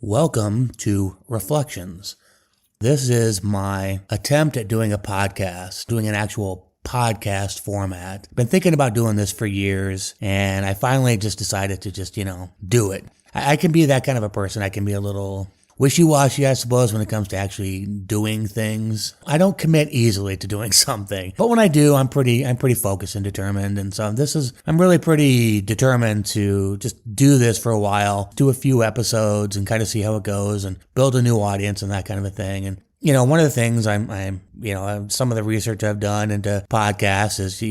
Welcome to Reflections. This is my attempt at doing a podcast, doing an actual podcast format. Been thinking about doing this for years, and I finally just decided to do it. I can be that kind of a person. I can be a little wishy-washy, I suppose, when it comes to actually doing things. I don't commit easily to doing something, but when I do, I'm pretty focused and determined. And so I'm really pretty determined to just do this for a while, do a few episodes and kind of see how it goes and build a new audience and that kind of a thing. And one of the things some of the research I've done into podcasts is,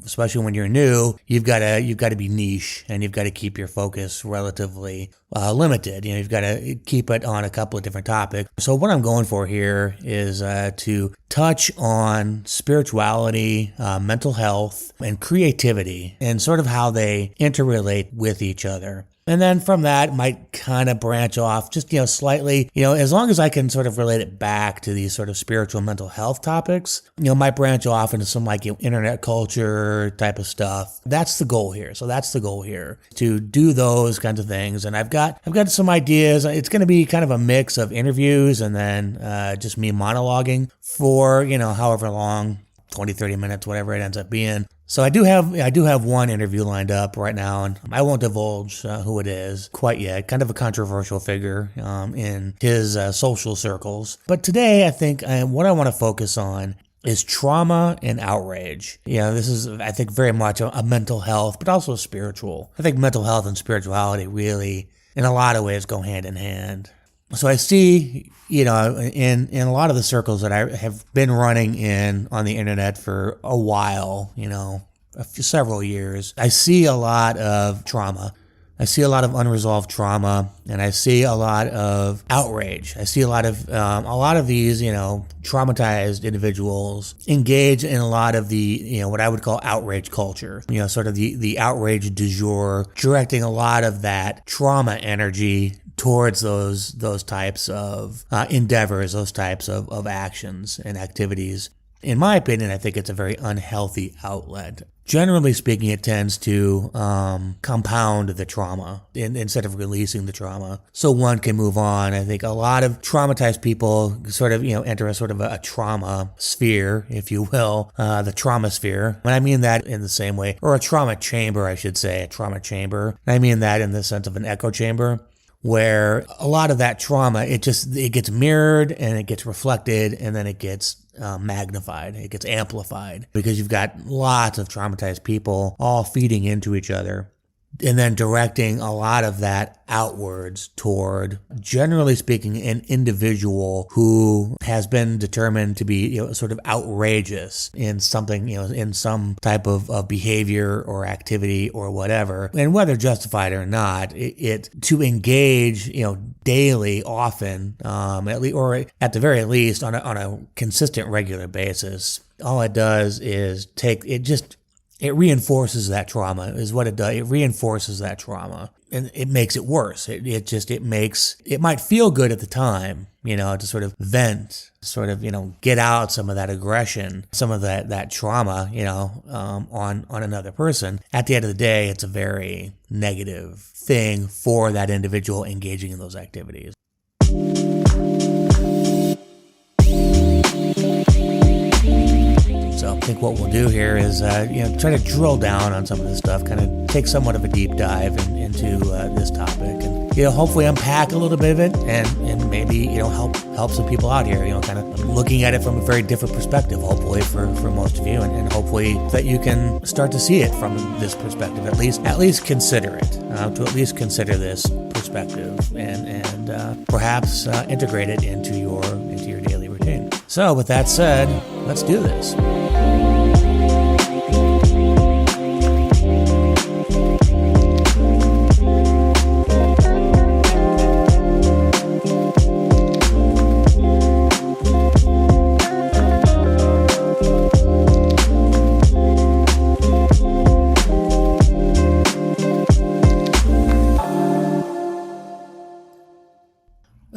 especially when you're new, you've got to be niche and you've got to keep your focus relatively limited. You've got to keep it on a couple of different topics. So what I'm going for here is to touch on spirituality, mental health, and creativity, and sort of how they interrelate with each other. And then from that, might kind of branch off just, slightly, as long as I can sort of relate it back to these sort of spiritual mental health topics, might branch off into some internet culture type of stuff. That's the goal here. So that's the goal here, to do those kinds of things. And I've got some ideas. It's going to be kind of a mix of interviews and then just me monologuing for, however long, 20, 30 minutes, whatever it ends up being. So I do have one interview lined up right now, and I won't divulge who it is quite yet. Kind of a controversial figure in his social circles. But today, I think what I want to focus on is trauma and outrage. This is, I think, very much a mental health, but also spiritual. I think mental health and spirituality really, in a lot of ways, go hand in hand. So I see, in a lot of the circles that I have been running in on the internet for a while, several years, I see a lot of trauma. I see a lot of unresolved trauma, and I see a lot of outrage. I see a lot of these, traumatized individuals engage in a lot of the, what I would call outrage culture. Sort of the outrage du jour, directing a lot of that trauma energy towards those types of endeavors, those types of actions and activities. In my opinion, I think it's a very unhealthy outlet. Generally speaking, it tends to compound the trauma instead of releasing the trauma, so one can move on. I think a lot of traumatized people sort of, enter a sort of a trauma sphere, if you will, the trauma sphere. And I mean that in the same way, or a trauma chamber, I should say, a trauma chamber. And I mean that in the sense of an echo chamber, where a lot of that trauma, it gets mirrored and it gets reflected and then it gets magnified, it gets amplified, because you've got lots of traumatized people all feeding into each other and then directing a lot of that outwards toward, generally speaking, an individual who has been determined to be, sort of outrageous in something, in some type of behavior or activity or whatever. And whether justified or not, it to engage, daily, often, or at the very least on a consistent, regular basis, all it does is it reinforces that trauma, is what it does. It reinforces that trauma, and it makes it worse. It might feel good at the time, to sort of vent, sort of, get out some of that aggression, some of that trauma, on another person. At the end of the day, it's a very negative thing for that individual engaging in those activities. So I think what we'll do here is, try to drill down on some of this stuff, kind of take somewhat of a deep dive into this topic, and hopefully unpack a little bit of it, and maybe help some people out here, kind of looking at it from a very different perspective, hopefully for most of you, and hopefully that you can start to see it from this perspective, at least consider it, to at least consider this perspective, and perhaps integrate it into your daily routine. So with that said, let's do this.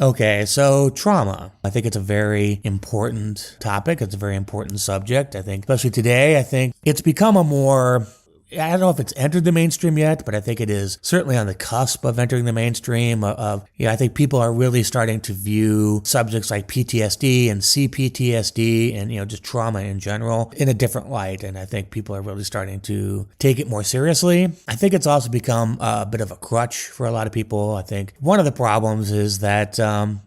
Okay, so trauma. I think it's a very important topic. It's a very important subject. I think, especially today, I think it's become a more I don't know if it's entered the mainstream yet, but I think it is certainly on the cusp of entering the mainstream. I think people are really starting to view subjects like PTSD and CPTSD and just trauma in general in a different light, and I think people are really starting to take it more seriously. I think it's also become a bit of a crutch for a lot of people. I think one of the problems is that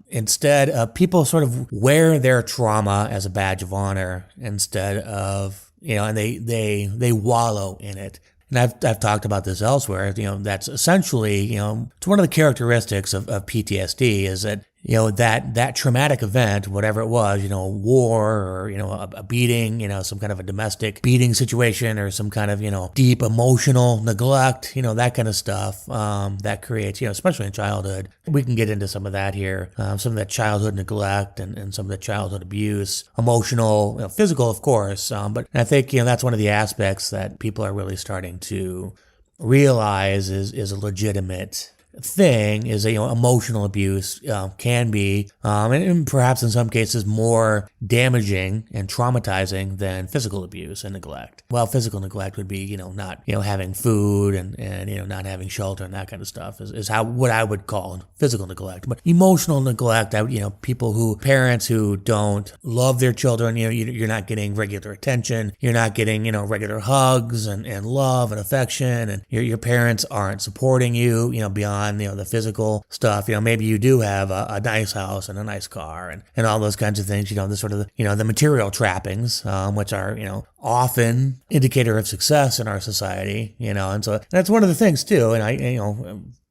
instead, people sort of wear their trauma as a badge of honor instead of and they wallow in it. And I've talked about this elsewhere. That's essentially, it's one of the characteristics of PTSD is that, that traumatic event, whatever it was, war or, a beating, some kind of a domestic beating situation or some kind of, deep emotional neglect, that kind of stuff, that creates, especially in childhood. We can get into some of that here, some of that childhood neglect and some of the childhood abuse, emotional, physical, of course. But I think, that's one of the aspects that people are really starting to realize is a legitimate thing is emotional abuse can be and perhaps in some cases more damaging and traumatizing than physical abuse and neglect. Well, physical neglect would be not having food and not having shelter and that kind of stuff is what I would call physical neglect. But emotional neglect, parents who don't love their children, you're not getting regular attention, you're not getting regular hugs and love and affection, and your parents aren't supporting you beyond the physical stuff. Maybe you do have a nice house and a nice car and all those kinds of things, the sort of the material trappings, which are often indicator of success in our society, and so that's one of the things too. And I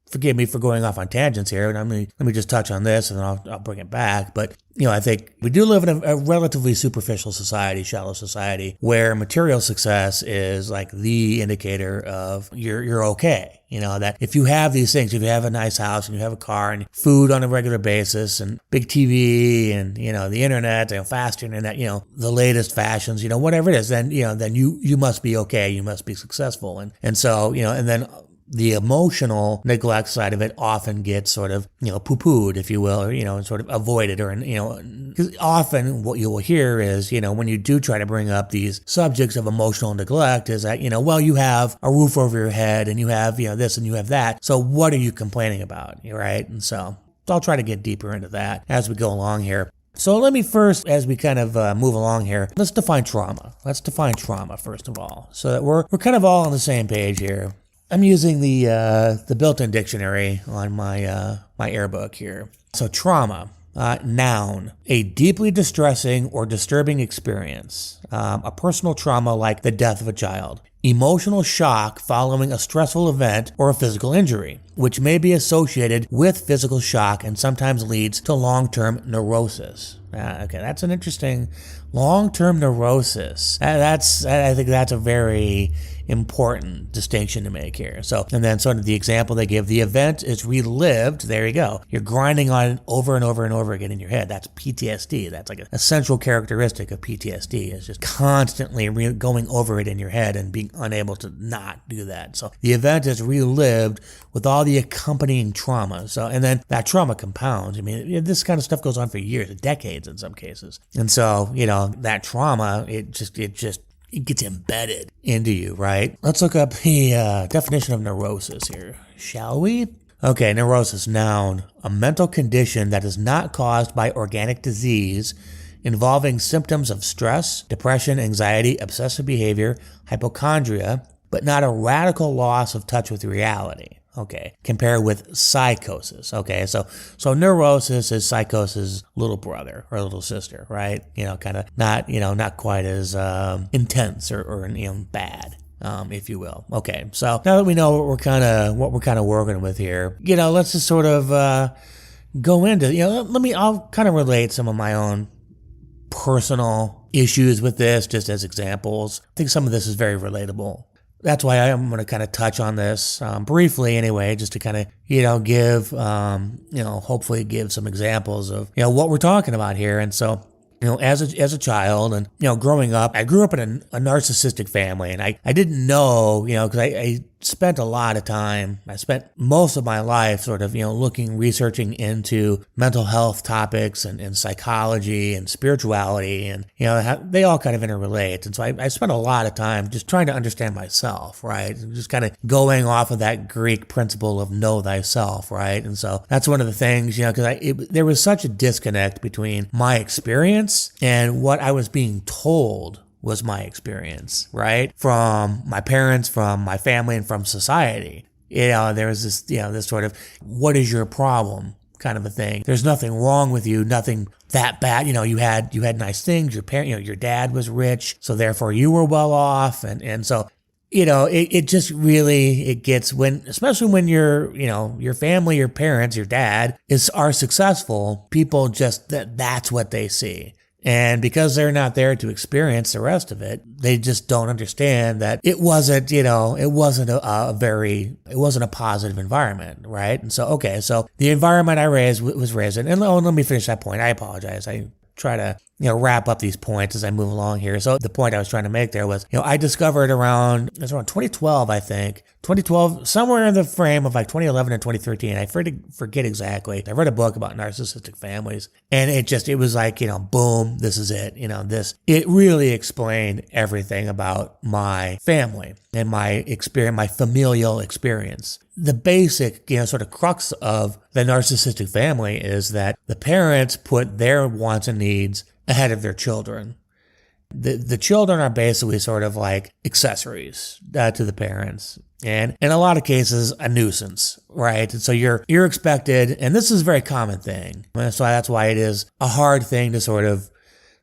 forgive me for going off on tangents here, and let me just touch on this and then I'll bring it back. But I think we do live in a relatively superficial society, shallow society, where material success is like the indicator of you're okay. That if you have these things, if you have a nice house and you have a car and food on a regular basis and big TV and, the internet, fast internet, the latest fashions, whatever it is, then you must be okay. You must be successful. And so, and then the emotional neglect side of it often gets sort of, poo-pooed, if you will, or, sort of avoided or, because often what you will hear is, when you do try to bring up these subjects of emotional neglect is that, well, you have a roof over your head and you have, this and you have that. So what are you complaining about? Right. And so I'll try to get deeper into that as we go along here. So let me first, as we kind of move along here, let's define trauma. Let's define trauma first of all, so that we're kind of all on the same page here. I'm using the built-in dictionary on my AirBook here. So trauma, noun, a deeply distressing or disturbing experience, a personal trauma like the death of a child, emotional shock following a stressful event or a physical injury, which may be associated with physical shock and sometimes leads to long-term neurosis. Okay, that's an interesting long-term neurosis. I think that's a very important distinction to make here. So, and then sort of the example they give, the event is relived. There you go. You're grinding on it over and over and over again in your head. That's PTSD. That's like a central characteristic of PTSD is just constantly going over it in your head and being unable to not do that. So the event is relived with all the accompanying trauma. So, and then that trauma compounds. I mean, this kind of stuff goes on for years, decades in some cases. And so, that trauma, it gets embedded into you, right? Let's look up the definition of neurosis here, shall we? Okay, neurosis, noun, a mental condition that is not caused by organic disease involving symptoms of stress, depression, anxiety, obsessive behavior, hypochondria, but not a radical loss of touch with reality. Okay, compare with psychosis. Okay, so neurosis is psychosis' little brother or little sister, right? Kind of not quite as intense or bad, if you will. Okay, so now that we know what we're kind of working with here, let's just sort of go into I'll kind of relate some of my own personal issues with this just as examples. I think some of this is very relatable. That's why I'm going to kind of touch on this briefly anyway, just to kind of, give, hopefully give some examples of, what we're talking about here. And so, as a child and, growing up, I grew up in a narcissistic family and I didn't know, because spent a lot of time. I spent most of my life sort of, researching into mental health topics and psychology and spirituality, and, they all kind of interrelate. And so I spent a lot of time just trying to understand myself, right? And just kind of going off of that Greek principle of know thyself, right? And so that's one of the things, because there was such a disconnect between my experience and what I was being told was my experience, right? From my parents, from my family, and from society. There was this sort of, what is your problem kind of a thing. There's nothing wrong with you, nothing that bad. You had nice things. Your parent, your dad was rich, so therefore you were well off. And so, it just really, it gets especially when your family, your parents, your dad are successful, people just, that's what they see. And because they're not there to experience the rest of it, they just don't understand that it wasn't a positive environment, right? And so the environment I was raised in, and let me finish that point. I apologize. I try to, wrap up these points as I move along here. So the point I was trying to make there was, I discovered around 2012, I think. 2012, somewhere in the frame of like 2011 and 2013. I forget exactly. I read a book about narcissistic families, and it was like, boom, this is it. It really explained everything about my family and my experience, my familial experience. The basic, sort of crux of the narcissistic family is that the parents put their wants and needs ahead of their children. The children are basically sort of like accessories to the parents, and in a lot of cases a nuisance, right? And so you're expected, and this is a very common thing. And so that's why it is a hard thing to sort of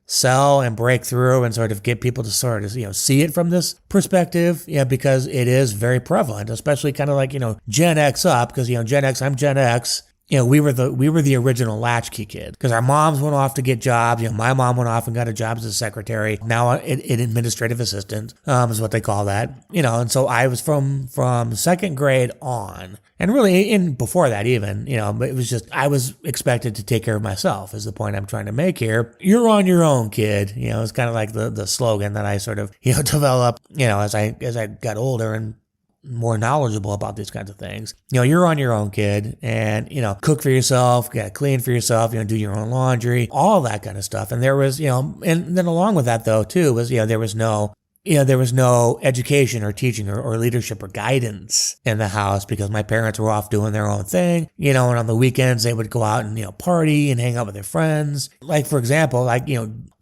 sell and break through and sort of get people to sort of, see it from this perspective, because it is very prevalent, especially kind of like, Gen X up, because, Gen X, I'm Gen X. We were the original latchkey kid, because our moms went off to get jobs. My mom went off and got a job as a secretary. Now an administrative assistant, is what they call that. And so I was from second grade on, and really before that even, but it was just, I was expected to take care of myself is the point I'm trying to make here. You're on your own, kid. It's kind of like the slogan that I sort of, developed, as I got older and more knowledgeable about these kinds of things. You're on your own, kid, and, cook for yourself, clean for yourself, do your own laundry, all that kind of stuff. And there was, and then along with that though, too, was, there was no education or teaching or leadership or guidance in the house, because my parents were off doing their own thing, and on the weekends they would go out and, party and hang out with their friends. Like, for example,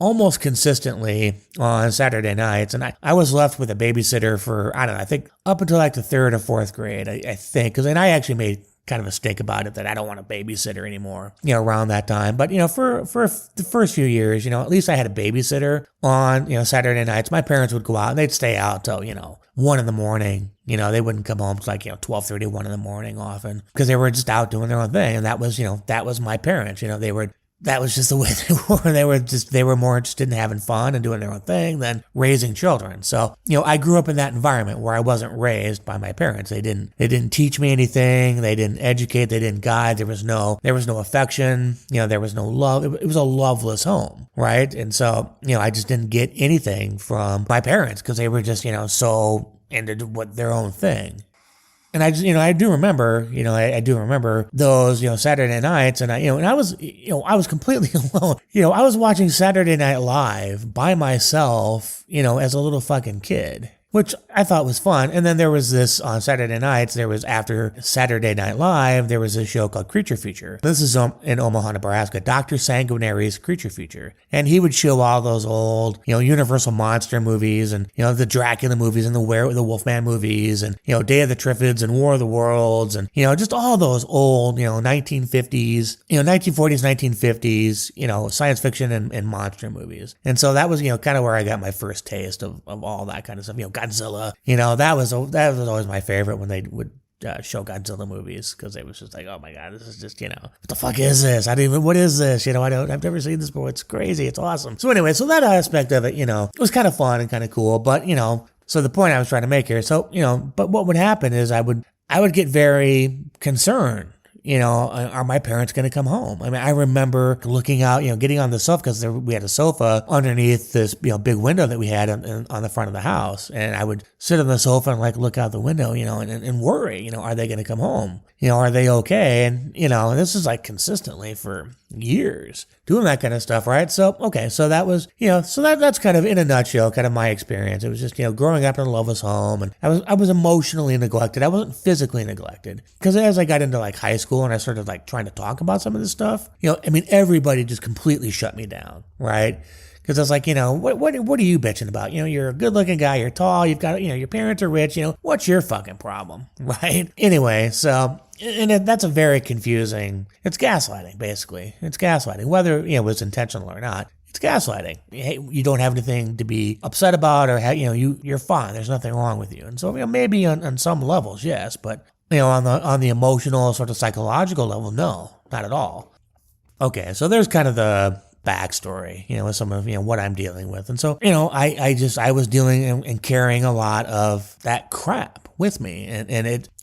almost consistently on Saturday nights, and I was left with a babysitter for, I don't know, I think up until like the third or fourth grade, I think, because then I actually made kind of a stink about it that I don't want a babysitter anymore, around that time. But, for the first few years, at least I had a babysitter on, Saturday nights. My parents would go out and they'd stay out till, 1 in the morning. They wouldn't come home till like, 12:30, 1 in the morning often, because they were just out doing their own thing. And that was my parents, that was just the way they were. They were more interested in having fun and doing their own thing than raising children. So, I grew up in that environment where I wasn't raised by my parents. They didn't teach me anything. They didn't educate. They didn't guide. There was no affection. There was no love. It was a loveless home, right? And so, I just didn't get anything from my parents, because they were just, so into their own thing. And I do remember those, Saturday nights, and I was completely alone. I was watching Saturday Night Live by myself, as a little fucking kid, which I thought was fun. And then there was this on Saturday nights, after Saturday Night Live, there was a show called Creature Feature. This is in Omaha, Nebraska, Dr. Sanguinary's Creature Feature. And he would show all those old, Universal monster movies, and, the Dracula movies, and the Wolfman movies, and, Day of the Triffids, and War of the Worlds, and, just all those old, 1950s, 1940s, 1950s, science fiction and monster movies. And so that was, kind of where I got my first taste of all that kind of stuff, Godzilla, that was always my favorite when they would show Godzilla movies, because it was just like, oh my God, this is just, what the fuck is this? What is this? I've never seen this before. It's crazy. It's awesome. So anyway, so that aspect of it, it was kind of fun and kind of cool, but, so the point I was trying to make here, so, but what would happen is I would get very concerned, are my parents going to come home? I mean, I remember looking out, getting on the sofa because we had a sofa underneath this, big window that we had on the front of the house. And I would sit on the sofa and like look out the window, and worry, are they going to come home? Are they okay? And, this is like consistently for years doing that kind of stuff, right? So, okay, so that was, that's kind of in a nutshell, kind of my experience. It was just, growing up in a loveless home, and I was emotionally neglected. I wasn't physically neglected because as I got into like high school and I started like trying to talk about some of this stuff, everybody just completely shut me down, right? Because I was like, what are you bitching about? You're a good looking guy, you're tall, you've got, your parents are rich, what's your fucking problem, right? Anyway, so, that's a very confusing, it's gaslighting, basically. It's gaslighting, whether, it was intentional or not. It's gaslighting. Hey, you don't have anything to be upset about or, you're fine. There's nothing wrong with you. And so, maybe on some levels, yes, but, on the emotional sort of psychological level, no, not at all. Okay, so there's kind of the backstory, with some of, what I'm dealing with. And so, I was dealing and carrying a lot of that crap with me. And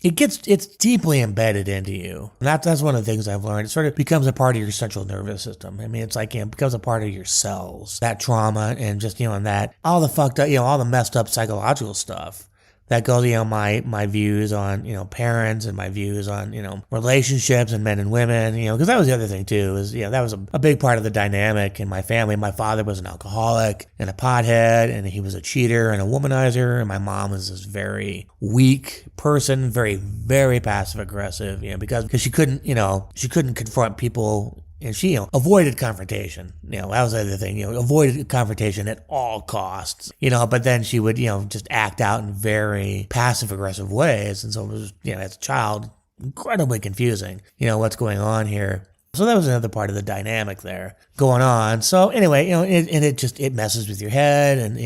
it's deeply embedded into you. And that's one of the things I've learned. It sort of becomes a part of your central nervous system. I mean, it's like, it becomes a part of your cells, that trauma and just, and that all the fucked up, all the messed up psychological stuff. That goes, my views on, parents and my views on, relationships and men and women, because that was the other thing too, is, that was a big part of the dynamic in my family. My father was an alcoholic and a pothead, and he was a cheater and a womanizer, and my mom was this very weak person, very, very passive aggressive, because she couldn't confront people. And she, avoided confrontation. That was the other thing, avoided confrontation at all costs, but then she would, just act out in very passive aggressive ways. And so it was, as a child, incredibly confusing, what's going on here. So that was another part of the dynamic there going on. So anyway, it messes with your head and,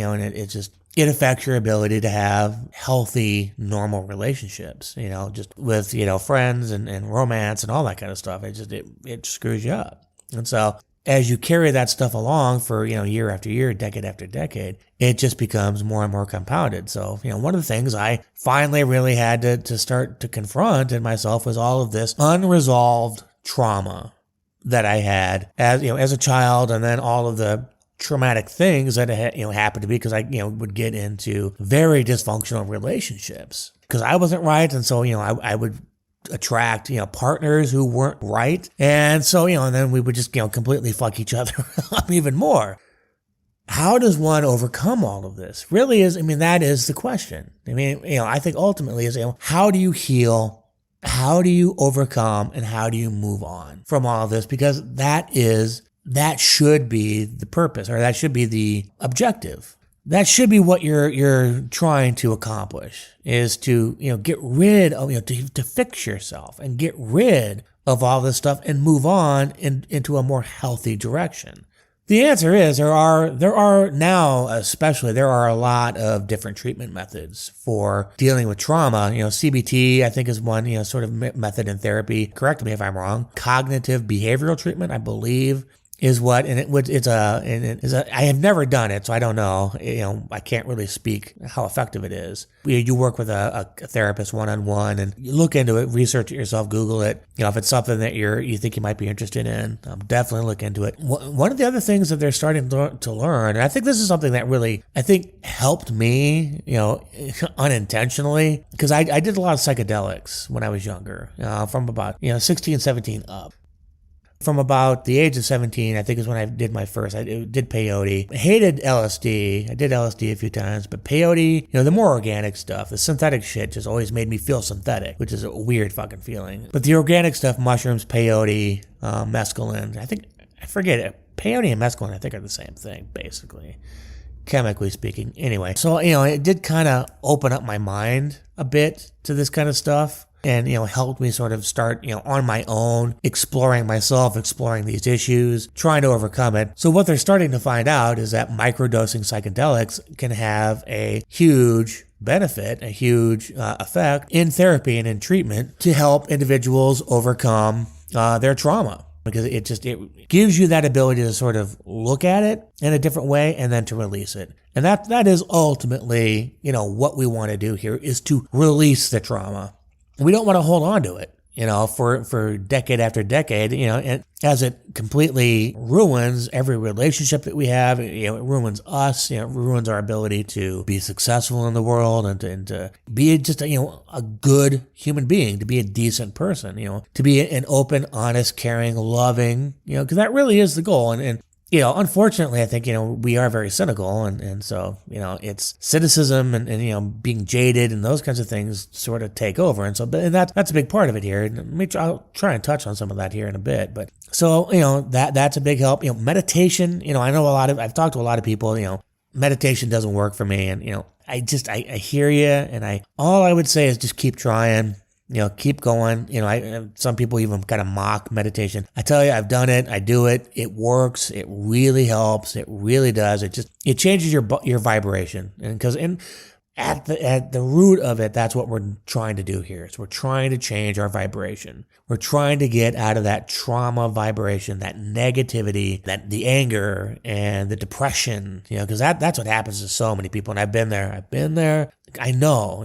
it affects your ability to have healthy, normal relationships, just with, friends and romance and all that kind of stuff. It screws you up. And so as you carry that stuff along for, year after year, decade after decade, it just becomes more and more compounded. So, one of the things I finally really had to start to confront in myself was all of this unresolved trauma that I had as a child, and then all of the traumatic things that happened to me because I would get into very dysfunctional relationships because I wasn't right, and so I would attract partners who weren't right, and so and then we would just completely fuck each other up even more. How does one overcome all of this? Really is, that is the question. I think ultimately is how do you heal? How do you overcome, and how do you move on from all of this? Because that should be the purpose, or that should be the objective. That should be what you're trying to accomplish, is to, get rid of, to fix yourself and get rid of all this stuff and move on into a more healthy direction. The answer is there are now, especially, there are a lot of different treatment methods for dealing with trauma. CBT, I think, is one, sort of method in therapy. Correct me if I'm wrong. Cognitive behavioral treatment, I believe, is what, and I have never done it, so I don't know. I can't really speak how effective it is. You work with a therapist one-on-one, and you look into it, research it yourself, Google it. If it's something that you think you might be interested in, definitely look into it. One of the other things that they're starting to learn, and I think this is something that really, helped me, unintentionally, because I did a lot of psychedelics when I was younger, from about, 16, 17 up. From about the age of 17, I think is when I did my first. I did peyote. I hated LSD. I did LSD a few times, but peyote, the more organic stuff, the synthetic shit just always made me feel synthetic, which is a weird fucking feeling. But the organic stuff, mushrooms, peyote, mescaline, I forget it. Peyote and mescaline, I think, are the same thing, basically, chemically speaking. Anyway, so, it did kind of open up my mind a bit to this kind of stuff. And, helped me sort of start, on my own, exploring myself, exploring these issues, trying to overcome it. So what they're starting to find out is that microdosing psychedelics can have a huge benefit, a huge effect in therapy and in treatment to help individuals overcome their trauma. Because it gives you that ability to sort of look at it in a different way and then to release it. And that is ultimately, what we want to do here is to release the trauma. We don't want to hold on to it. for decade after decade, and as it completely ruins every relationship that we have, it ruins us, it ruins our ability to be successful in the world and to be just, a good human being, to be a decent person, to be an open, honest, caring, loving, because that really is the goal. And unfortunately, I think, we are very cynical. And so, it's cynicism and being jaded and those kinds of things sort of take over. And so, and that's a big part of it here. And I'll try and touch on some of that here in a bit. But so, that's a big help. Meditation, I know I've talked to a lot of people, meditation doesn't work for me. And, I hear you. And all I would say is just keep trying. Keep going. Some people even kind of mock meditation. I tell you, I've done it. I do it. It works. It really helps. It really does. It changes your vibration. And at the root of it, that's what we're trying to do here. So we're trying to change our vibration. We're trying to get out of that trauma vibration, that negativity, the anger and the depression, because that's what happens to so many people. And I've been there. I know,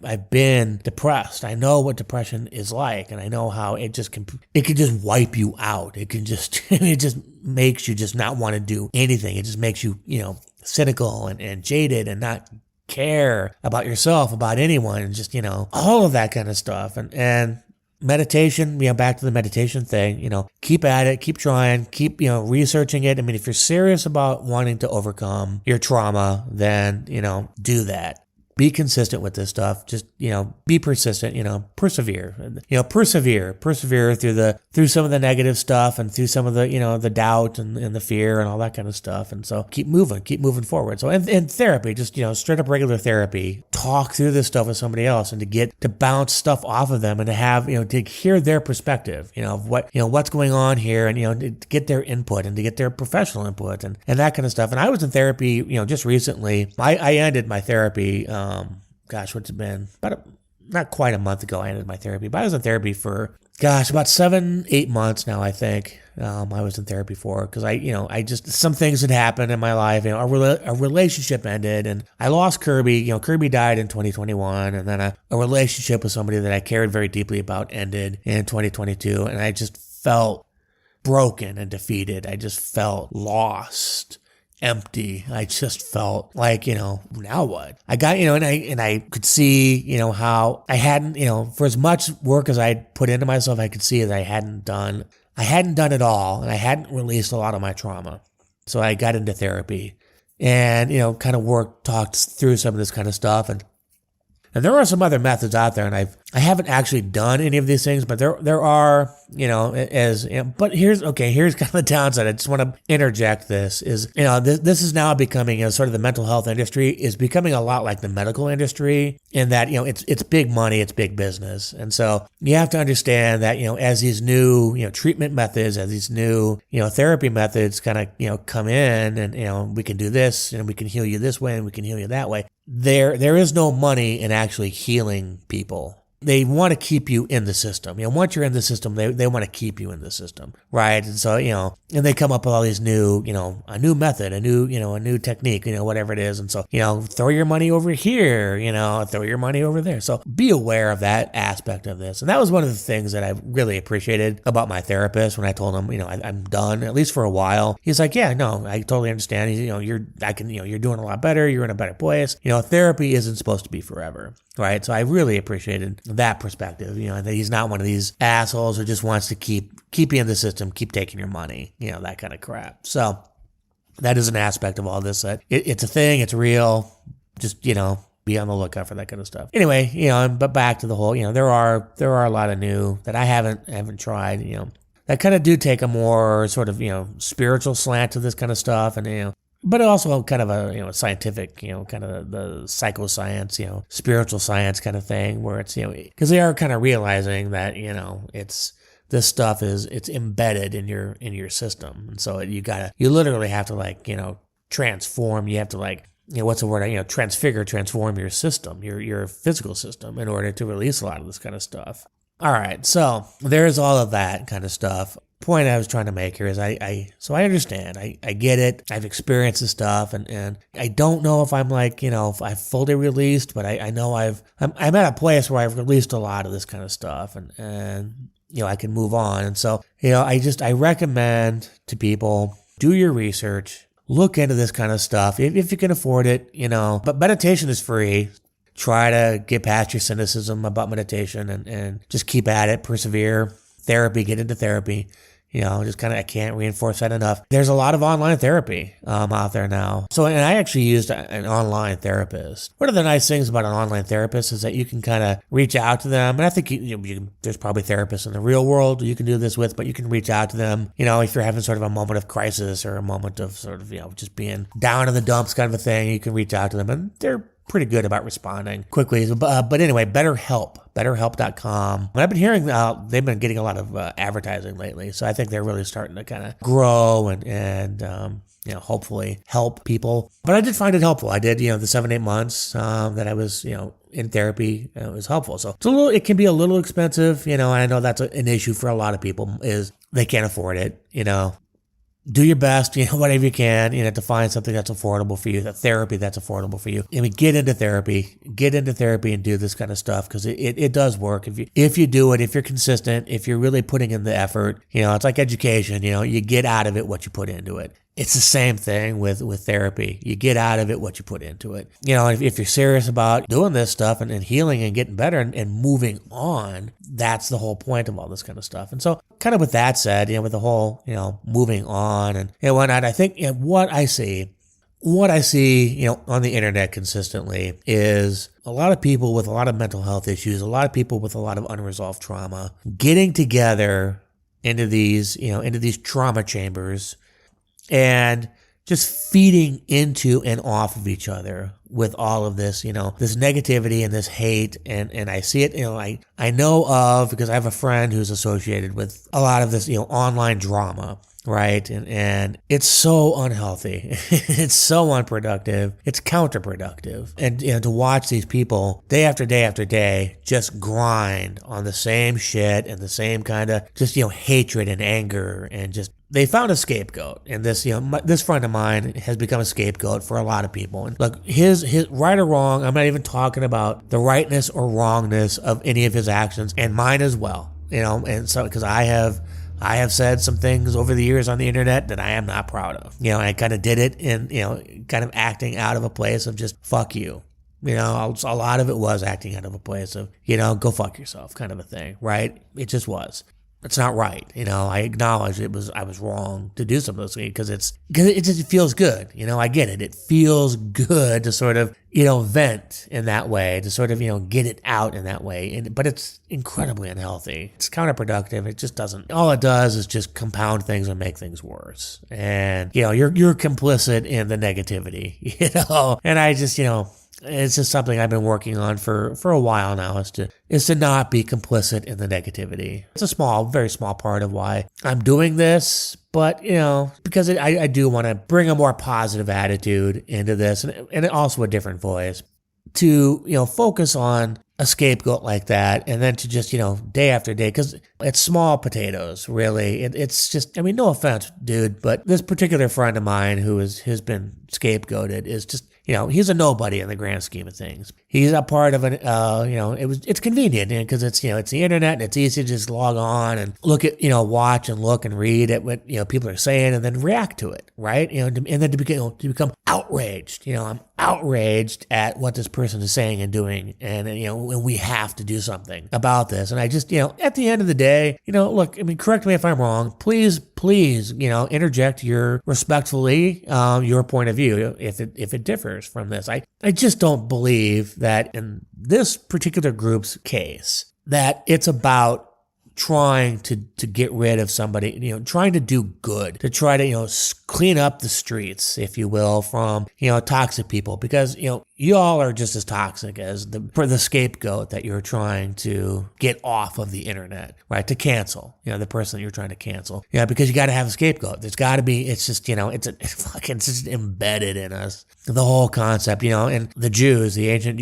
I've been depressed. I know what depression is like, and I know how it can just wipe you out. It just makes you just not want to do anything. It just makes you, cynical and jaded and not care about yourself, about anyone, and just, all of that kind of stuff. And meditation, back to the meditation thing, keep at it, keep trying, keep, researching it. I mean, if you're serious about wanting to overcome your trauma, then, do that. Be consistent with this stuff. Just, be persistent, persevere, persevere through some of the negative stuff and through some of the, the doubt and the fear and all that kind of stuff. And so keep moving forward. So in therapy, just, straight up regular therapy, talk through this stuff with somebody else and to bounce stuff off of them and to have, to hear their perspective, of what, what's going on here and, to get their input and to get their professional input and that kind of stuff. And I was in therapy, just recently. I ended my therapy, what's it been? Not quite a month ago I ended my therapy, but I was in therapy for, about 7-8 months now, I think. I was in therapy for, because I just, some things had happened in my life. Our relationship ended and I lost Kirby. Kirby died in 2021, and then a relationship with somebody that I cared very deeply about ended in 2022. And I just felt broken and defeated. I just felt lost, empty. I just felt like, now what? I got, and I could see, how I hadn't, for as much work as I'd put into myself, I could see that I hadn't done it all, and I hadn't released a lot of my trauma. So I got into therapy and, kind of talked through some of this kind of stuff. And there are some other methods out there, and I haven't actually done any of these things, but there are, but here's kind of the downside. I just want to interject this is, this is now becoming, sort of the mental health industry is becoming a lot like the medical industry in that, it's big money, it's big business. And so you have to understand that, as these new, treatment methods, as these new, therapy methods kind of, come in and, we can do this and we can heal you this way and we can heal you that way. There is no money in actually healing people. They want to keep you in the system. Once you're in the system, they want to keep you in the system, right? And so, and they come up with all these new, a new method, a new technique, whatever it is. And so, throw your money over here, throw your money over there. So be aware of that aspect of this. And that was one of the things that I really appreciated about my therapist when I told him, I'm done, at least for a while. He's like, yeah, no, I totally understand. You're doing a lot better. You're in a better place. Therapy isn't supposed to be forever. Right. So I really appreciated that perspective, that he's not one of these assholes who just wants to keep you in the system, keep taking your money, that kind of crap. So that is an aspect of all this. That it's a thing. It's real. Just, be on the lookout for that kind of stuff. Anyway, but back to the whole, there are a lot of new that I haven't tried, that kind of do take a more sort of, spiritual slant to this kind of stuff. And, but also kind of a, scientific, kind of the psychoscience, spiritual science kind of thing where it's, because they are kind of realizing that, this stuff it's embedded in your system. And so you literally have to transform, you have to what's the word, transform your system, your physical system in order to release a lot of this kind of stuff. All right. So there's all of that kind of stuff. point I was trying to make here is so I understand. I get it. I've experienced this stuff, and I don't know if I'm like, if I've fully released, but I know I'm at a place where I've released a lot of this kind of stuff, and I can move on. And so, I recommend to people, do your research, look into this kind of stuff if you can afford it, but meditation is free. Try to get past your cynicism about meditation and just keep at it, persevere. Therapy, get into therapy. I can't reinforce that enough. There's a lot of online therapy out there now. So, and I actually used an online therapist. One of the nice things about an online therapist is that you can kind of reach out to them. And I think there's probably therapists in the real world you can do this with, but you can reach out to them, if you're having sort of a moment of crisis or a moment of sort of, just being down in the dumps kind of a thing, you can reach out to them, and they're pretty good about responding quickly. But anyway, BetterHelp.com. And I've been hearing they've been getting a lot of advertising lately, so I think they're really starting to kind of grow and hopefully help people. But I did find it helpful. I did, the 7-8 months that I was, in therapy, it was helpful. So it can be a little expensive, and I know that's an issue for a lot of people is they can't afford it, Do your best, whatever you can, to find something that's affordable for you, that therapy that's affordable for you. Get into therapy and do this kind of stuff, because it does work. If you do it, if you're consistent, if you're really putting in the effort, it's like education, you get out of it what you put into it. It's the same thing with therapy. You get out of it what you put into it. If you're serious about doing this stuff and healing and getting better and moving on, that's the whole point of all this kind of stuff. And so kind of with that said, with the whole, moving on and whatnot, I think what I see, on the internet consistently is a lot of people with a lot of mental health issues, a lot of people with a lot of unresolved trauma, getting together into these trauma chambers and just feeding into and off of each other with all of this, this negativity and this hate. And I see it, I know of, because I have a friend who's associated with a lot of this, online drama, right? And it's so unhealthy. It's so unproductive. It's counterproductive. And, to watch these people day after day after day just grind on the same shit and the same kind of just, hatred and anger, and just, they found a scapegoat, and this, this friend of mine has become a scapegoat for a lot of people. And look, his right or wrong, I'm not even talking about the rightness or wrongness of any of his actions, and mine as well, and so, because I have said some things over the years on the internet that I am not proud of. I kind of did it in, kind of acting out of a place of just, fuck you. A lot of it was acting out of a place of, go fuck yourself kind of a thing, right? It just was. It's not right. I acknowledge I was wrong to do some of those things because it just feels good. I get it. It feels good to sort of, vent in that way, to sort of, get it out in that way. But it's incredibly unhealthy. It's counterproductive. It just doesn't, all it does is just compound things and make things worse. And, you're complicit in the negativity, and I just, it's just something I've been working on for a while now, is to not be complicit in the negativity. It's a very small part of why I'm doing this, but, because I do want to bring a more positive attitude into this, and also a different voice, to, focus on a scapegoat like that, and then to just, day after day, because it's small potatoes, really. It's just, no offense, dude, but this particular friend of mine who has been scapegoated is just, he's a nobody in the grand scheme of things. He's a part of it's convenient because it's the internet, and it's easy to just log on and look at, watch and look and read at what, people are saying, and then react to it, right? And then to become outraged. I'm outraged at what this person is saying and doing, and we have to do something about this. And I just, at the end of the day, look, correct me if I'm wrong. Please, interject respectfully your point of view if it differs from this. I just don't believe that in this particular group's case that it's about trying to get rid of somebody, trying to do good, to try to, clean up the streets, if you will, from, toxic people, because, y'all are just as toxic as the scapegoat that you're trying to get off of the internet, right? To cancel, the person that you're trying to cancel. Yeah, because you got to have a scapegoat. There's got to be, it's just, it's just embedded in us. The whole concept, and the Jews, the ancient,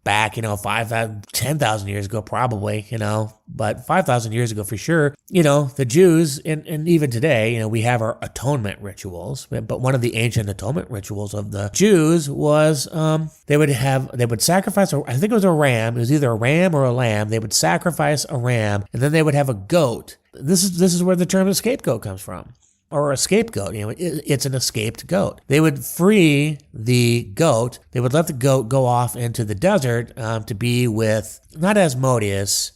back, 5,000, 10,000 years ago, probably, but 5,000 years ago for sure, the Jews, and even today, we have our atonement rituals. But one of the ancient atonement rituals of the Jews was they would sacrifice, I think it was a ram. It was either a ram or a lamb. They would sacrifice a ram, and then they would have a goat. This is where the term scapegoat comes from. Or a scapegoat, it's an escaped goat. They would free the goat. They would let the goat go off into the desert to be with, not Asmodeus,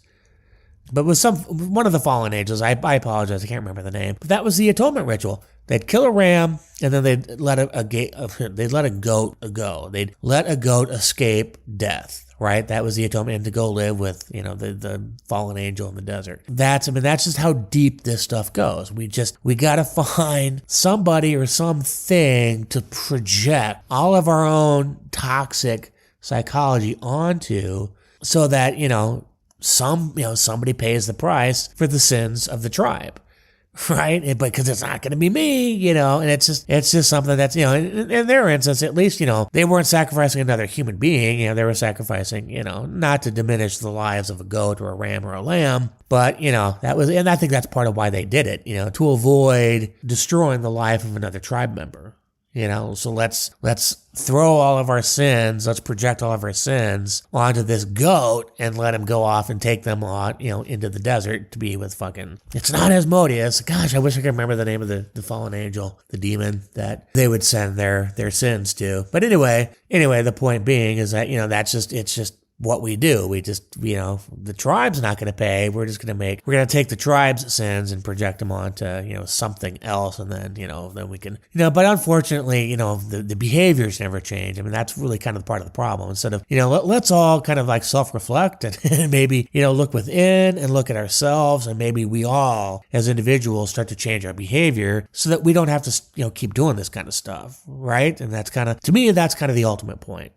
but with one of the fallen angels. I apologize, I can't remember the name. But that was the atonement ritual. They'd kill a ram, and then they'd let a goat go. They'd let a goat escape death. Right, that was the atonement, and to go live with the fallen angel in the desert. That's just how deep this stuff goes. We gotta find somebody or something to project all of our own toxic psychology onto, so that somebody pays the price for the sins of the tribe. Right, because it's not going to be me, and it's just something that's, in their instance, at least, they weren't sacrificing another human being, they were sacrificing, not to diminish the lives of a goat or a ram or a lamb, but, that was, and I think that's part of why they did it, to avoid destroying the life of another tribe member. So let's throw all of our sins, let's project all of our sins onto this goat and let him go off and take them on, into the desert to be with it's not Asmodeus. Gosh, I wish I could remember the name of the fallen angel, the demon that they would send their sins to. But anyway, the point being is that, it's just what we do. We just, the tribe's not going to pay. We're going to take the tribe's sins and project them onto, something else. And then, then we can, but unfortunately, the behaviors never change. I mean, that's really kind of part of the problem. Instead of, let's all kind of like self-reflect and maybe, look within and look at ourselves, and maybe we all as individuals start to change our behavior so that we don't have to, keep doing this kind of stuff. Right. And that's to me, that's kind of the ultimate point.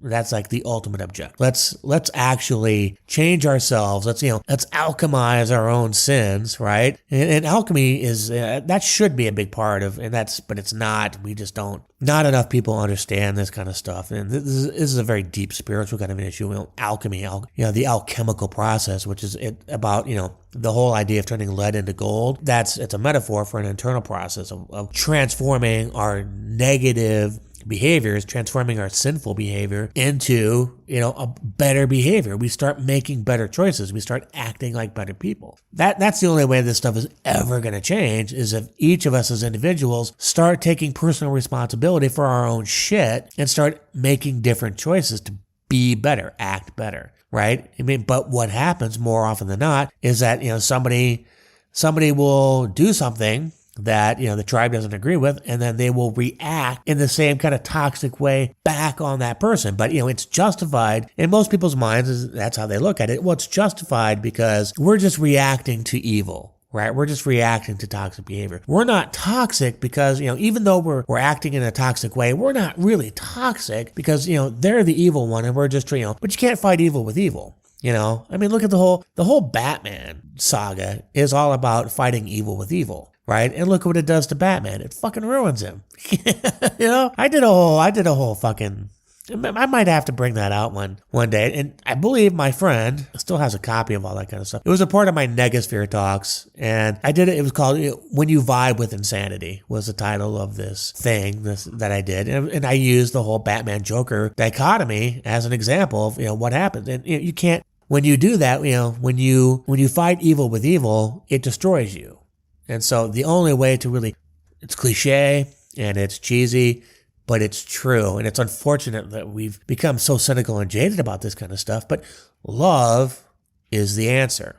That's like the ultimate objective. Let's actually change ourselves. Let's alchemize our own sins, right? And alchemy is that should be a big part of, but it's not. We just don't. Not enough people understand this kind of stuff, and this is a very deep spiritual kind of an issue. Alchemy, the alchemical process, which is about the whole idea of turning lead into gold. It's a metaphor for an internal process of transforming our negative behaviors, transforming our sinful behavior into, a better behavior. We start making better choices. We start acting like better people. That's the only way this stuff is ever going to change, is if each of us as individuals start taking personal responsibility for our own shit and start making different choices to be better, act better, right? I mean, but what happens more often than not is that, somebody will do something that, the tribe doesn't agree with, and then they will react in the same kind of toxic way back on that person. But, it's justified in most people's minds. That's how they look at it. Well, it's justified because we're just reacting to evil, right? We're just reacting to toxic behavior. We're not toxic because, even though we're acting in a toxic way, we're not really toxic because, they're the evil one, and we're just, but you can't fight evil with evil. I mean, look at the whole Batman saga is all about fighting evil with evil. Right? And look what it does to Batman. It fucking ruins him. I did a whole fucking, I might have to bring that out one day. And I believe my friend still has a copy of all that kind of stuff. It was a part of my Negosphere talks. And I did it. It was called When You Vibe with Insanity was the title of this thing that I did. And I used the whole Batman Joker dichotomy as an example of, what happens. And you can't, when you do that, when you fight evil with evil, it destroys you. And so the only way to really, it's cliche and it's cheesy, but it's true. And it's unfortunate that we've become so cynical and jaded about this kind of stuff, but love is the answer.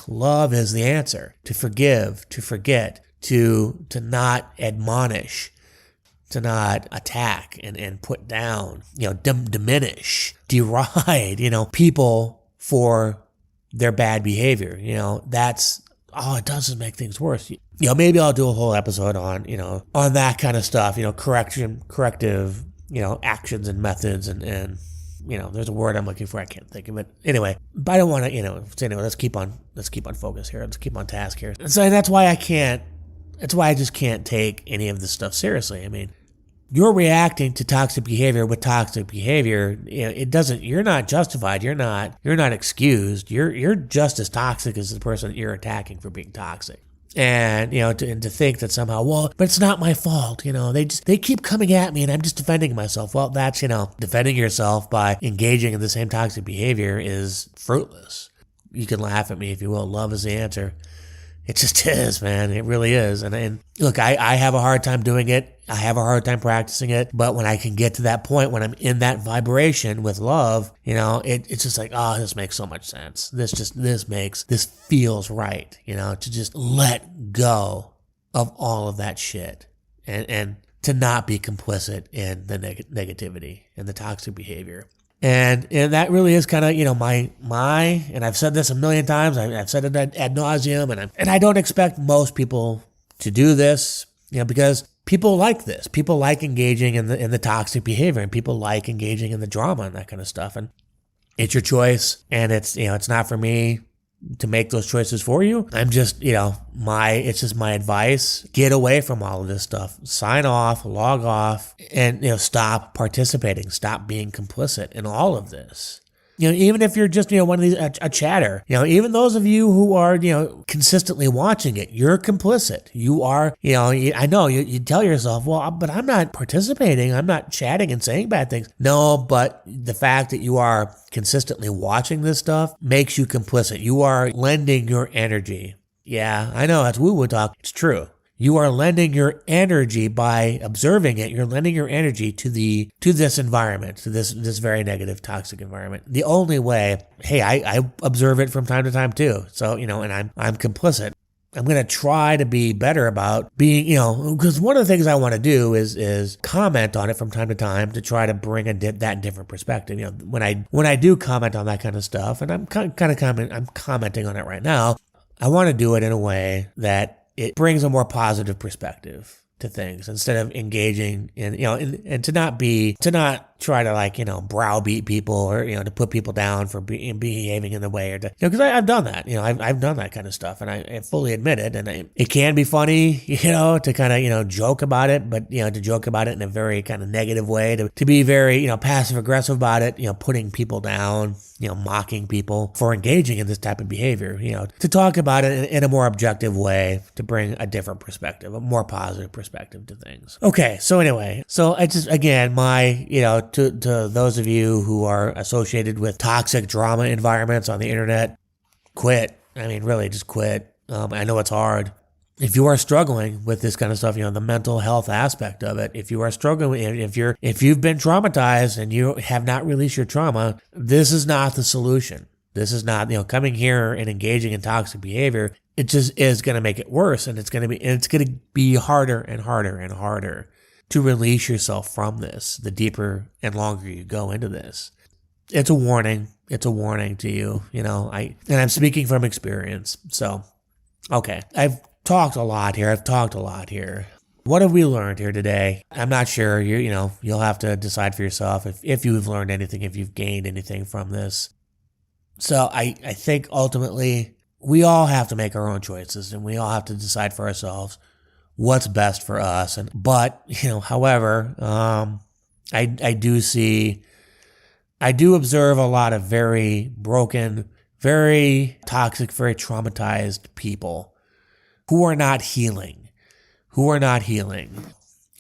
Love is the answer. To forgive, to forget, to not admonish, to not attack and put down, diminish, deride, people for their bad behavior. All it does is make things worse. Maybe I'll do a whole episode on that kind of stuff, corrective, actions and methods and there's a word I'm looking for. I can't think of it. Anyway, but I don't want to, so anyway, let's keep on focus here. Let's keep on task here. And so that's why I just can't take any of this stuff seriously. I mean, you're reacting to toxic behavior with toxic behavior. You're not justified. You're not excused. You're just as toxic as the person that you're attacking for being toxic. And, to think that somehow, well, but it's not my fault. They keep coming at me and I'm just defending myself. Well, that's, defending yourself by engaging in the same toxic behavior is fruitless. You can laugh at me if you will. Love is the answer. It just is, man. It really is. And look, I have a hard time doing it. I have a hard time practicing it. But when I can get to that point, when I'm in that vibration with love, it's just like, oh, this makes so much sense. This feels right, to just let go of all of that shit and to not be complicit in the negativity and the toxic behavior. And that really is kind of, my, and I've said this a million times, I've said it ad nauseum, and I don't expect most people to do this, because people like this. People like engaging in the toxic behavior, and people like engaging in the drama and that kind of stuff. And it's your choice, and it's not for me to make those choices for you. I'm just, it's just my advice. Get away from all of this stuff. Sign off, log off, and, stop participating. Stop being complicit in all of this. Even if you're just, one of these, a chatter, even those of you who are, consistently watching it, you're complicit. You are, I know you tell yourself, well, but I'm not participating. I'm not chatting and saying bad things. No, but the fact that you are consistently watching this stuff makes you complicit. You are lending your energy. Yeah, I know that's woo-woo talk. It's true. You are lending your energy by observing it. You're lending your energy to this environment, to this very negative, toxic environment. The only way, hey, I observe it from time to time too. So, and I'm complicit. I'm going to try to be better about being, because one of the things I want to do is comment on it from time to time to try to bring that different perspective. When I do comment on that kind of stuff, and I'm commenting on it right now, I want to do it in a way that it brings a more positive perspective to things instead of engaging in, and to not try to browbeat people or, to put people down for behaving in the way or because I've done that, I've done that kind of stuff and I fully admit it. And it can be funny, to kind of, joke about it, but, to joke about it in a very kind of negative way, to be very, passive aggressive about it, putting people down, mocking people for engaging in this type of behavior, to talk about it in a more objective way, to bring a different perspective, a more positive perspective to things. Okay. So anyway, I just, again, to those of you who are associated with toxic drama environments on the internet, quit. I mean, really just quit. I know it's hard. If you are struggling with this kind of stuff, the mental health aspect of it, if you are struggling, if you've been traumatized and you have not released your trauma, this is not the solution. This is not, coming here and engaging in toxic behavior. It just is going to make it worse, and it's going to be harder and harder and harder to release yourself from this, the deeper and longer you go into this. It's a warning. It's a warning to you, and I'm speaking from experience. So, okay. I've talked a lot here. What have we learned here today? I'm not sure. You'll have to decide for yourself if you've learned anything, if you've gained anything from this. So I think ultimately we all have to make our own choices, and we all have to decide for ourselves what's best for us. But however, I do observe a lot of very broken, very toxic, very traumatized people who are not healing.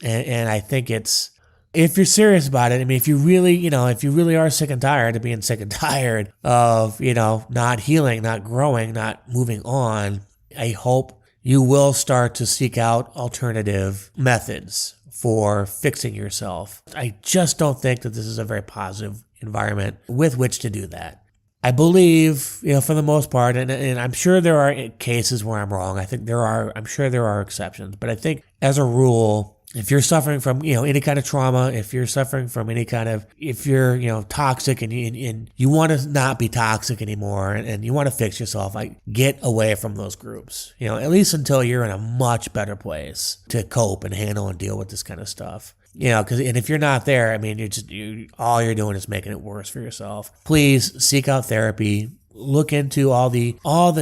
And I think if you're serious about it, I mean, if you really are sick and tired of being sick and tired of, not healing, not growing, not moving on, I hope you will start to seek out alternative methods for fixing yourself. I just don't think that this is a very positive environment with which to do that. I believe, for the most part, and I'm sure there are cases where I'm wrong. I'm sure there are exceptions, but I think as a rule, if you're suffering from, any kind of trauma, if you're suffering from if you're, toxic and you want to not be toxic anymore and you want to fix yourself, get away from those groups, at least until you're in a much better place to cope and handle and deal with this kind of stuff. And if you're not there, I mean, all you're doing is making it worse for yourself. Please seek out therapy. Look into all the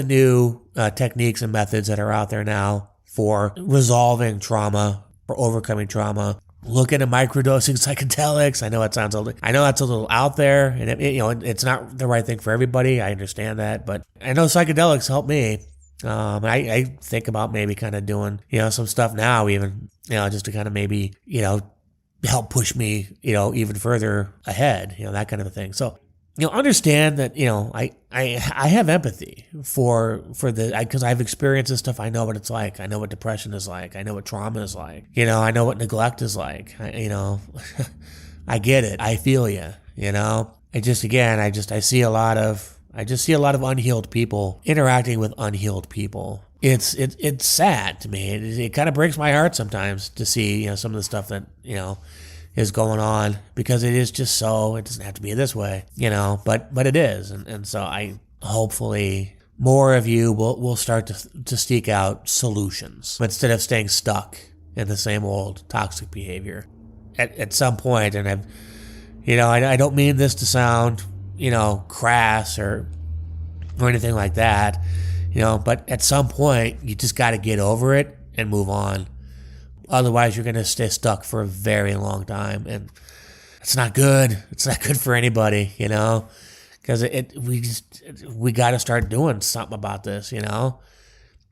new techniques and methods that are out there now for resolving trauma, for overcoming trauma. look into microdosing psychedelics. I know that's a little out there, and it's not the right thing for everybody. I understand that, but I know psychedelics help me. I think about maybe kind of doing, some stuff now, even, just to kind of maybe, help push me, even further ahead, that kind of a thing. So, understand that, I have empathy for because I've experienced this stuff. I know what it's like. I know what depression is like. I know what trauma is like. I know what neglect is like. I get it. I feel you, I see a lot of unhealed people interacting with unhealed people. It's sad to me. It kind of breaks my heart sometimes to see, some of the stuff that, is going on, because it is just so, it doesn't have to be this way, but it is. And so hopefully more of you will start to seek out solutions instead of staying stuck in the same old toxic behavior. At some point, and I don't mean this to sound, crass or anything like that, but at some point you just got to get over it and move on. Otherwise, you're going to stay stuck for a very long time, and it's not good. It's not good for anybody, because we got to start doing something about this,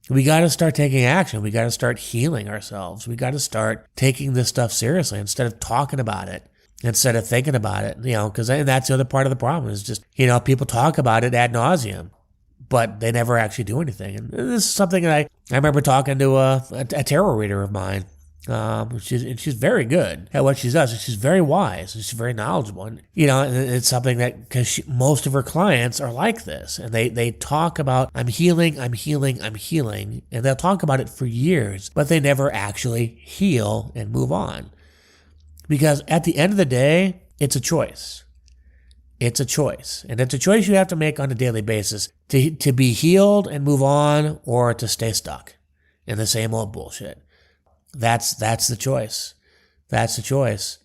We got to start taking action. We got to start healing ourselves. We got to start taking this stuff seriously instead of talking about it, instead of thinking about it, because that's the other part of the problem is just, people talk about it ad nauseum, but they never actually do anything. And this is something that I remember talking to a tarot reader of mine. She's very good at what she does, and she's very wise, and she's very knowledgeable. And, and it's something that, because most of her clients are like this, and they talk about, I'm healing, and they'll talk about it for years, but they never actually heal and move on. Because at the end of the day, it's a choice. It's a choice. And it's a choice you have to make on a daily basis to be healed and move on, or to stay stuck in the same old bullshit. That's the choice. That's the choice.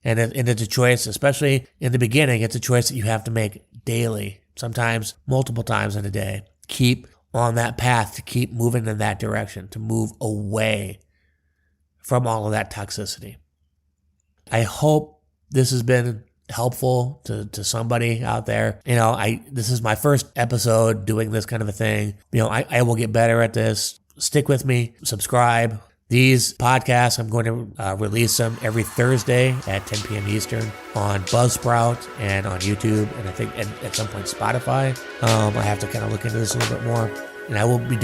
And it's a choice, especially in the beginning, it's a choice that you have to make daily, sometimes multiple times in a day. Keep on that path, to keep moving in that direction, to move away from all of that toxicity. I hope this has been helpful to somebody out there. This is my first episode doing this kind of a thing. I will get better at this. Stick with me, subscribe. These podcasts, I'm going to release them every Thursday at 10 p.m. Eastern on Buzzsprout and on YouTube, and I think at some point Spotify. I have to kind of look into this a little bit more. And I will be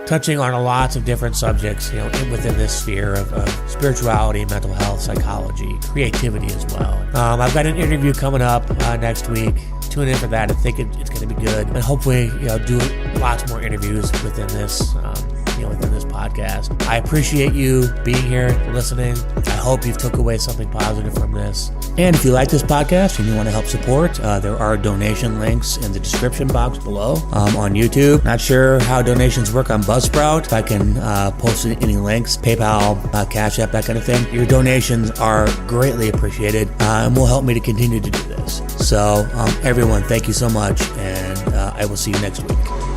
touching on lots of different subjects, within this sphere of spirituality, mental health, psychology, creativity as well. I've got an interview coming up next week. Tune in for that. I think it's going to be good. And hopefully, do lots more interviews within this, within this podcast. I appreciate you being here, listening. I hope you've took away something positive from this. And if you like this podcast and you want to help support, there are donation links in the description box below on YouTube. Not sure how donations work on Buzzsprout. If I can post any links, PayPal, Cash App, that kind of thing. Your donations are greatly appreciated and will help me to continue to do this. So everyone, thank you so much, and I will see you next week.